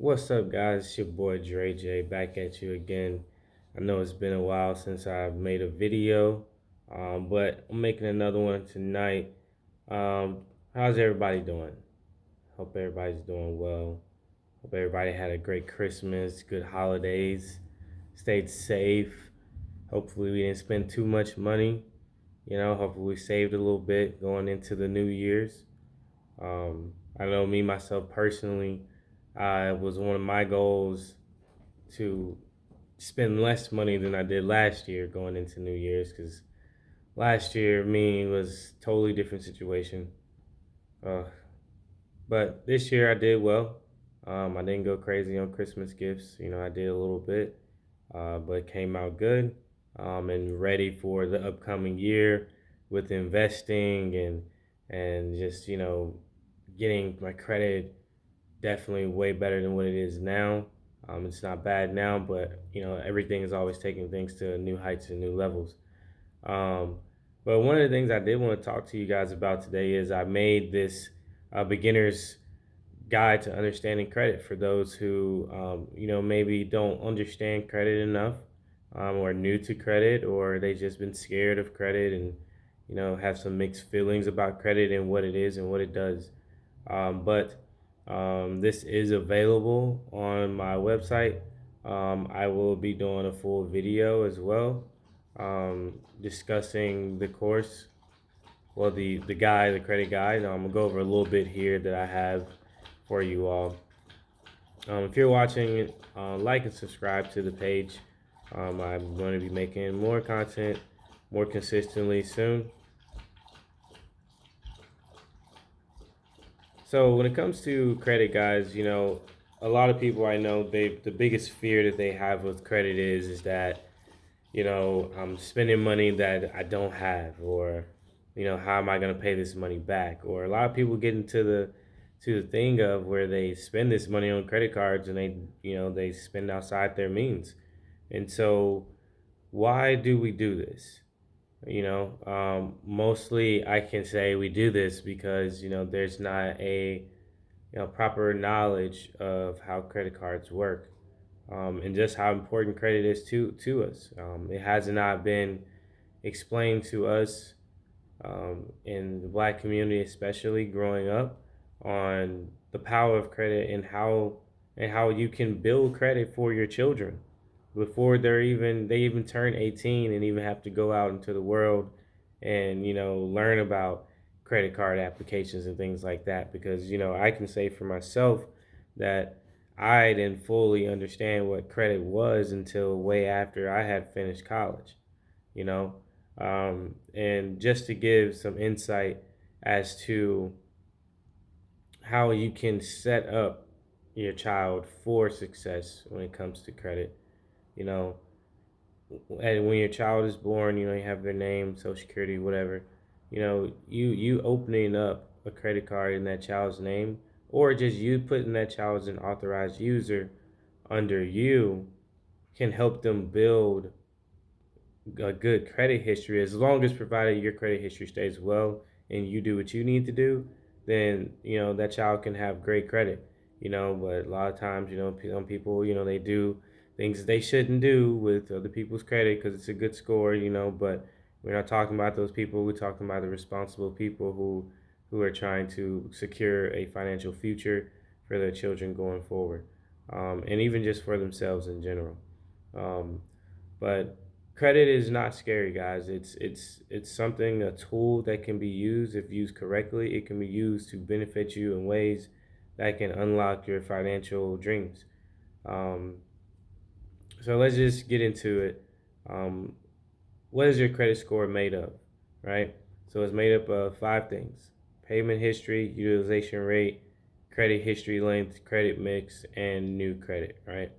What's up, guys? It's your boy Dre J back at you again. I know it's been a while since I've made a video, but I'm making another one tonight. How's everybody doing? Hope everybody's doing well. Hope everybody had a great Christmas, good holidays, stayed safe. Hopefully, we didn't spend too much money. Hopefully, we saved a little bit going into the New Year's. I know me myself personally, it was one of my goals to spend less money than I did last year going into New Year's because last year me was totally different situation. Uh, but this year I did well. I didn't go crazy on Christmas gifts. I did a little bit, but it came out good. And ready for the upcoming year with investing and just getting my credit definitely way better than what it is now. It's not bad now, but everything is always taking things to new heights and new levels. Um, but one of the things I did want to talk to you guys about today is I made this beginner's guide to understanding credit for those who maybe don't understand credit enough, or new to credit, or they just been scared of credit and have some mixed feelings about credit and what it is and what it does. But this is available on my website. I will be doing a full video as well, discussing the course. Well, the credit guide. I'm gonna go over a little bit here that I have for you all. If you're watching, like and subscribe to the page. I'm going to be making more content more consistently soon. So when it comes to credit, guys, a lot of people I know, the biggest fear that they have with credit is that I'm spending money that I don't have, or how am I going to pay this money back? Or a lot of people get into the thing of where they spend this money on credit cards and they spend outside their means. And so why do we do this? Mostly I can say we do this because there's not a proper knowledge of how credit cards work, and just how important credit is to us. It has not been explained to us, in the Black community, especially growing up, on the power of credit and how you can build credit for your children before they even turn 18 and even have to go out into the world and learn about credit card applications and things like that. Because I can say for myself that I didn't fully understand what credit was until way after I had finished college. you know and just to give some insight as to how you can set up your child for success when it comes to credit. you know and when your child is born, you have their name, social security, whatever. You opening up a credit card in that child's name, or just you putting that child as an authorized user under you, can help them build a good credit history. As long as provided your credit history stays well and you do what you need to do, then that child can have great credit. But a lot of times, some people, they do things they shouldn't do with other people's credit because it's a good score. But we're not talking about those people. We're talking about the responsible people who are trying to secure a financial future for their children going forward, and even just for themselves in general. Um, but credit is not scary, guys. It's something, a tool that can be used. If used correctly, it can be used to benefit you in ways that can unlock your financial dreams. Um, so let's just get into it. Um, what is your credit score made of, right? So it's made up of five things: payment history, utilization rate, credit history length, credit mix, and new credit, right?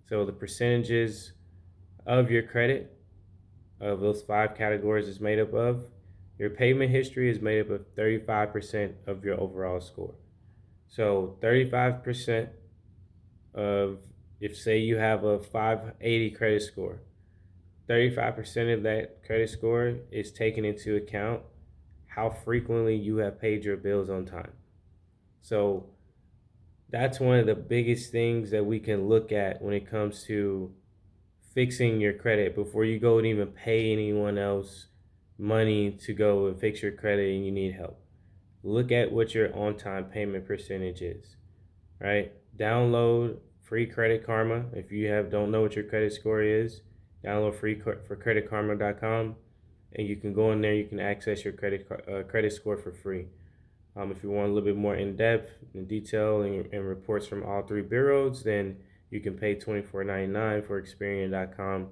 So the percentages of your credit, of those five categories, is made up of: your payment history is made up of 35% of your overall score. So 35% of, if say you have a 580 credit score, 35% of that credit score is taken into account how frequently you have paid your bills on time. So That's one of the biggest things that we can look at when it comes to fixing your credit before you go and even pay anyone else money to go and fix your credit and you need help. Look at what your on time payment percentage is, right? Download free Credit Karma. If you don't know what your credit score is, download free for creditkarma.com and you can go in there, you can access your credit score for free. If you want a little bit more in depth and detail and reports from all three bureaus, then you can pay $24.99 for Experian.com.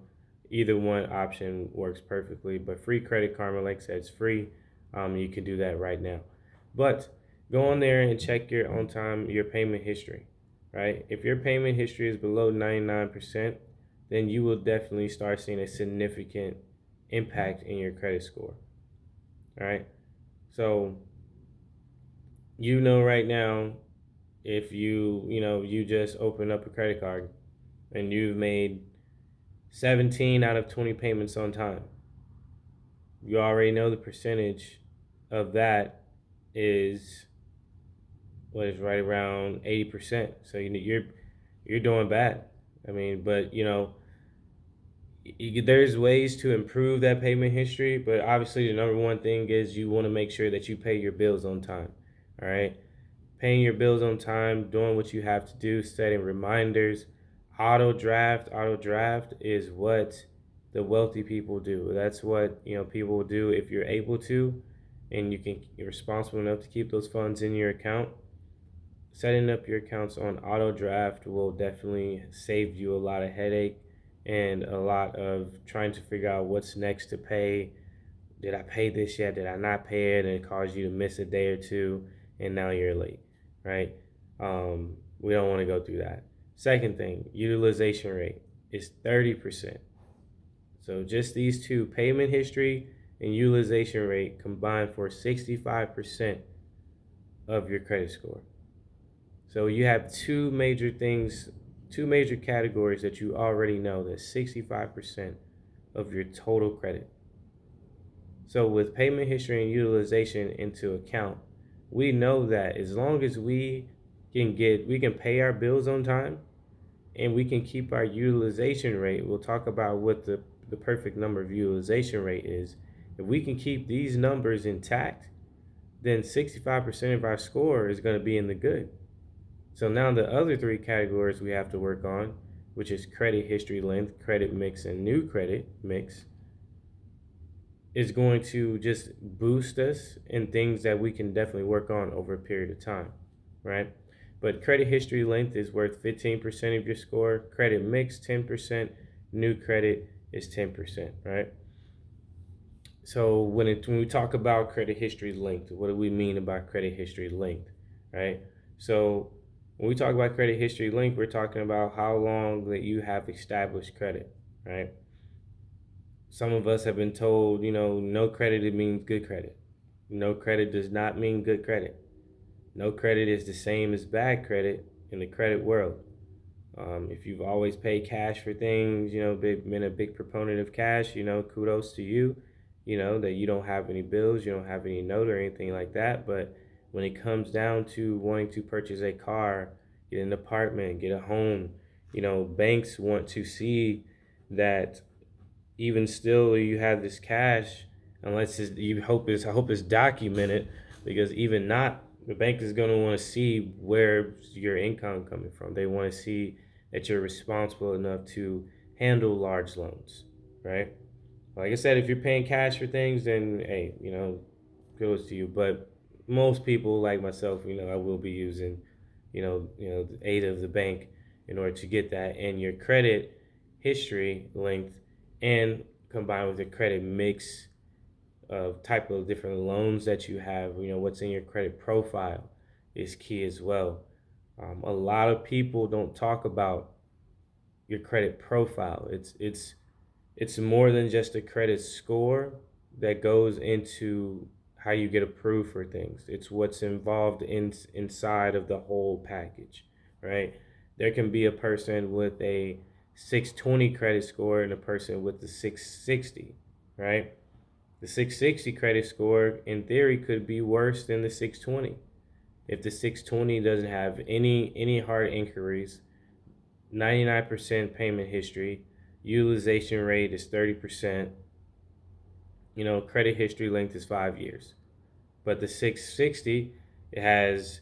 Either one option works perfectly, but free Credit Karma, like I said, it's free. You can do that right now. But go on there and check your on time, your payment history, right? If your payment history is below 99%, then you will definitely start seeing a significant impact in your credit score, all right? So right now, if you just open up a credit card and you've made 17 out of 20 payments on time, you already know the percentage of that is what is right around 80%. So you're doing bad. I mean, but there's ways to improve that payment history, but obviously the number one thing is you want to make sure that you pay your bills on time. All right? Paying your bills on time, doing what you have to do, setting reminders. Auto draft is what the wealthy people do. That's what people do if you're able to, and you're responsible enough to keep those funds in your account. Setting up your accounts on auto draft will definitely save you a lot of headache and a lot of trying to figure out what's next to pay. Did I pay this yet? Did I not pay it? And it caused you to miss a day or two, and now you're late, right? We don't want to go through that. Second thing, utilization rate is 30%. So just these two, payment history and utilization rate, combined for 65% of your credit score. So you have two major things, two major categories that you already know that's 65% of your total credit. So with payment history and utilization into account, we know that as long as we can pay our bills on time and we can keep our utilization rate. We'll talk about what the perfect number of utilization rate is. If we can keep these numbers intact, then 65% of our score is going to be in the good. So now the other three categories we have to work on, which is credit history length, credit mix, and new credit mix, is going to just boost us in things that we can definitely work on over a period of time, right? But credit history length is worth 15% of your score, credit mix 10%, new credit is 10%, right? So when we talk about credit history length, what do we mean about credit history length, right? So when we talk about credit history length, we're talking about how long that you have established credit, right? Some of us have been told, no credit means good credit. No credit does not mean good credit. No credit is the same as bad credit in the credit world. If you've always paid cash for things, been a big proponent of cash, kudos to you, that you don't have any bills, you don't have any note or anything like that. But when it comes down to wanting to purchase a car, get an apartment, get a home, banks want to see that even still you have this cash, unless I hope it's documented, because even not, the bank is going to want to see where your income coming from. They want to see that you're responsible enough to handle large loans, right? Like I said, if you're paying cash for things, then hey, kudos to you. But most people like myself, I will be using, the aid of the bank in order to get that. And your credit history length and combined with the credit mix of type of different loans that you have, what's in your credit profile is key as well. A lot of people don't talk about your credit profile. It's more than just a credit score that goes into how you get approved for things. It's what's involved inside of the whole package, right? There can be a person with a 620 credit score and a person with the 660, right? The 660 credit score in theory could be worse than the 620. If the 620 doesn't have any hard inquiries, 99% payment history, utilization rate is 30%, credit history length is 5 years. But the 660, it has,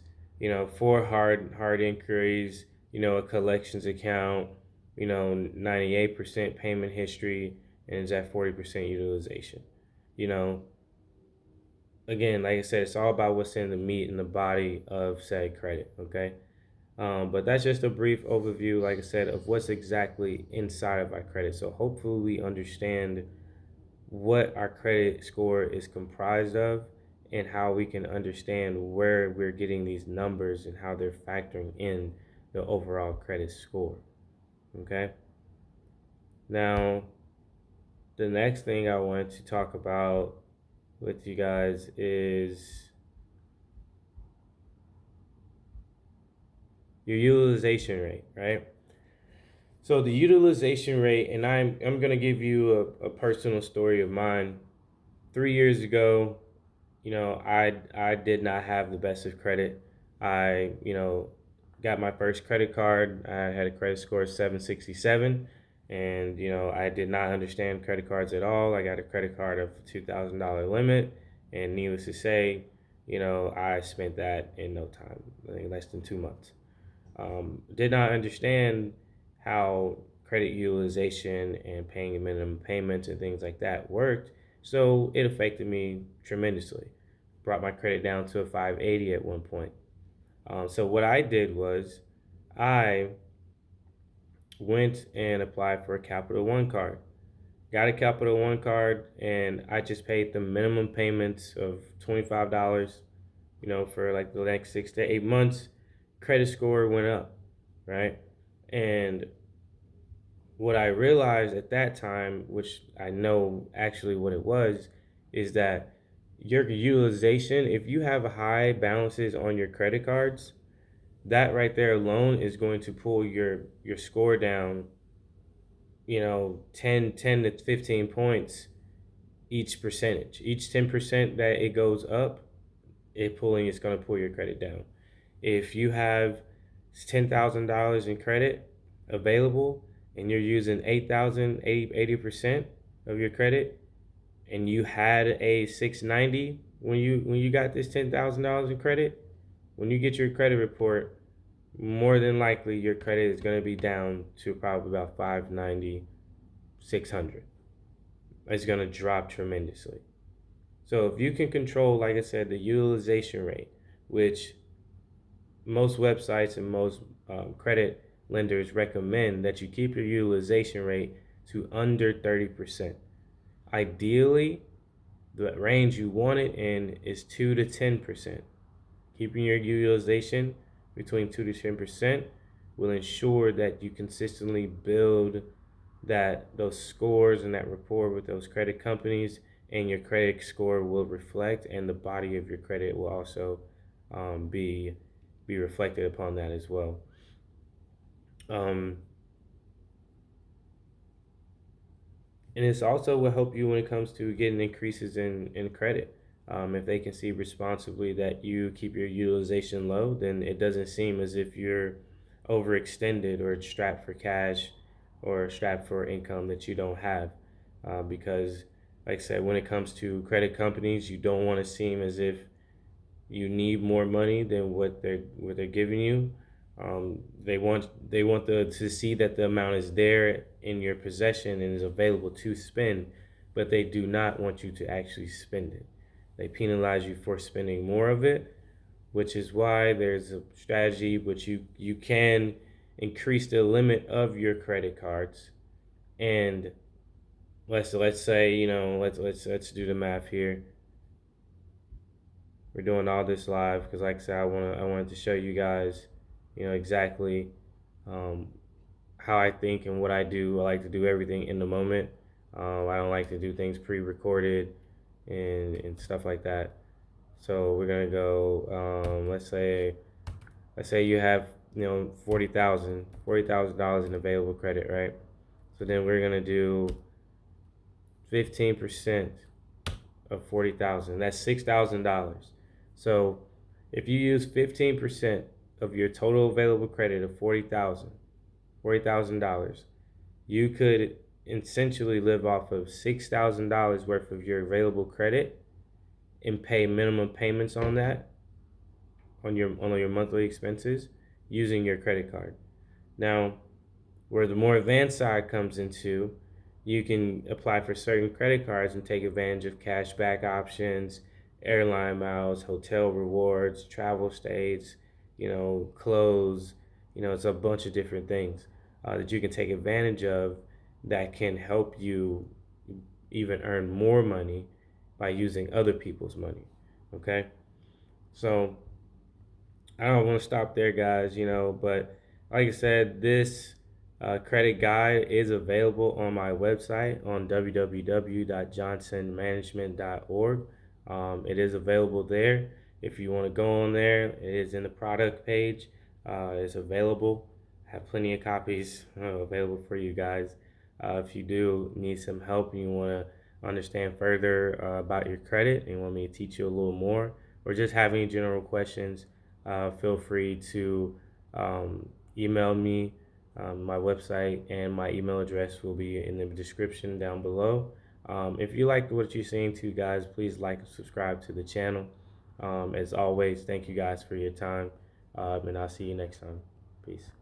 four hard inquiries, a collections account, 98% payment history, and it's at 40% utilization. You know, Again, like I said, it's all about what's in the meat and the body of said credit. Okay. But that's just a brief overview, like I said, of what's exactly inside of our credit. So hopefully we understand what our credit score is comprised of and how we can understand where we're getting these numbers and how they're factoring in the overall credit score. Okay. Now, the next thing I wanted to talk about with you guys is your utilization rate, right? So the utilization rate, and I'm gonna give you a personal story of mine. 3 years ago, I did not have the best of credit. I got my first credit card. I had a credit score of 767, and I did not understand credit cards at all. I got a credit card of $2,000 limit, and needless to say, I spent that in no time, like less than 2 months. Did not understand how credit utilization and paying minimum payments and things like that worked. So it affected me tremendously. Brought my credit down to a 580 at one point. So what I did was I went and applied for a Capital One card. Got a Capital One card, and I just paid the minimum payments of $25, for like the next 6 to 8 months. Credit score went up, right? And what I realized at that time, which I know actually what it was, is that your utilization, if you have high balances on your credit cards, that right there alone is going to pull your score down, 10 to 15 points each percentage. Each 10% that it goes up, it's going to pull your credit down. If you have $10,000 in credit available and you're using 80% of your credit, and you had a 690 when you got this $10,000 in credit, when you get your credit report, more than likely your credit is going to be down to probably about 590, 600. It's going to drop tremendously. So if you can control, like I said, the utilization rate, which most websites and most credit lenders recommend that you keep your utilization rate to under 30%. Ideally, the range you want it in is 2 to 10%. Keeping your utilization between 2 to 10% will ensure that you consistently build those scores and that rapport with those credit companies, and your credit score will reflect, and the body of your credit will also be reflected upon that as well. Um, and it's also will help you when it comes to getting increases in credit. If they can see responsibly that you keep your utilization low, then it doesn't seem as if you're overextended or strapped for cash or strapped for income that you don't have. Because, like I said, when it comes to credit companies, you don't want to seem as if you need more money than what they're giving you. They want to see that the amount is there in your possession and is available to spend, but they do not want you to actually spend it. They penalize you for spending more of it, which is why there's a strategy which you can increase the limit of your credit cards. And let's say, let's do the math here. We're doing all this live because, like I said, I wanted to show you guys, exactly um, how I think and what I do. I like to do everything in the moment. I don't like to do things pre-recorded and stuff like that. So we're gonna go. Let's say you have $40,000 in available credit, right? So then we're gonna do 15% of 40,000. That's $6,000. So If you use 15% of your total available credit of $40,000, you could essentially live off of $6,000 worth of your available credit and pay minimum payments on that on your monthly expenses using your credit card. Now, where the more advanced side comes into, you can apply for certain credit cards and take advantage of cash back options, airline miles, hotel rewards, travel stays, clothes. It's a bunch of different things that you can take advantage of that can help you even earn more money by using other people's money. Okay? So I don't want to stop there, guys, but like I said, this credit guide is available on my website on www.johnsonmanagement.org. It is available there. If you want to go on there, it is in the product page. It's available. I have plenty of copies available for you guys. If you do need some help and you want to understand further about your credit and you want me to teach you a little more, or just have any general questions, feel free to email me. My website and my email address will be in the description down below. If you like what you're seeing too, guys, please like and subscribe to the channel. As always, thank you guys for your time, and I'll see you next time. Peace.